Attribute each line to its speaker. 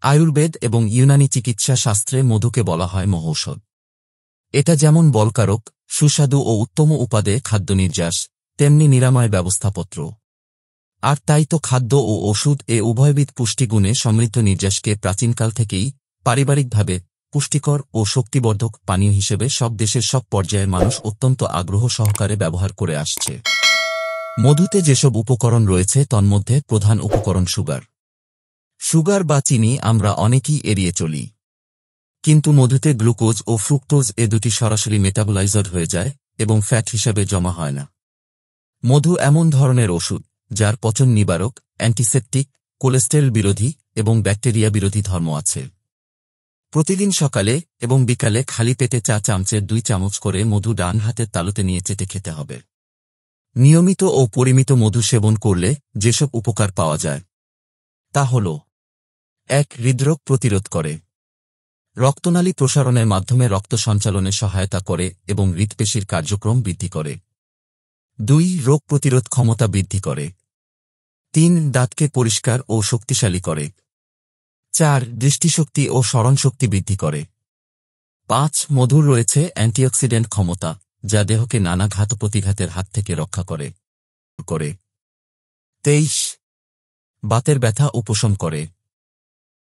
Speaker 1: আয়ুর্বেদ এবং ইউনানি চিকিৎসা শাস্ত্রে মধুকে বলা হয় মহৌষধ। এটা যেমন বলকারক, সুস্বাদু ও উত্তম উপাদে খাদ্য নির্যাস, তেমনি নিরাময় ব্যবস্থাপত্র। আর তাই তো খাদ্য ও ওষুধ উভয়বিধ পুষ্টিগুণে সমৃদ্ধ নির্যাসকে প্রাচীনকাল থেকেই পারিবারিকভাবে পুষ্টিকর ও শক্তিবর্ধক পানীয় হিসেবে সব দেশের সব পর্যায়ের মানুষ অত্যন্ত আগ্রহ সহকারে ব্যবহার করে আসছে। মধুতে যেসব উপকরণ রয়েছে তন্মধ্যে প্রধান উপকরণ সুগার বা চিনি আমরা অনেকেই এড়িয়ে চলি। কিন্তু মধুতে গ্লুকোজ ও ফ্রুক্টোজ দুটি সরাসরি মেটাবলাইজড হয়ে যায় এবং ফ্যাট হিসেবে জমা হয় না। মধু এমন ধরনের ওষুধ যার পচন নিবারক, অ্যান্টিসেপটিক, কোলেস্টেরল বিরোধী এবং ব্যাকটেরিয়া বিরোধী ধর্ম আছে। প্রতিদিন সকালে এবং বিকালে খালি পেটে চা চামচের 2 চামচ করে মধু ডান হাতের তালুতে নিয়ে চেটে খেতে হবে। নিয়মিত ও পরিমিত মধু সেবন করলে যেসব উপকার পাওয়া যায় তা হল: 1. হৃদরোগ প্রতিরোধ করে। রক্তনালী প্রসারণের মাধ্যমে রক্ত সঞ্চালনে সহায়তা করে এবং হৃৎপেশির কার্যক্রম বৃদ্ধি করে। 2. রোগ প্রতিরোধ ক্ষমতা বৃদ্ধি করে। 3. দাঁতকে পরিষ্কার ও শক্তিশালী করে। 4. দৃষ্টিশক্তি ও স্মরণশক্তি বৃদ্ধি করে। 5. মধুর রয়েছে অ্যান্টিঅক্সিডেন্ট ক্ষমতা, যা দেহকে নানা ঘাত প্রতিঘাতের হাত থেকে রক্ষা করে। 23. বাতের ব্যথা উপশম করে।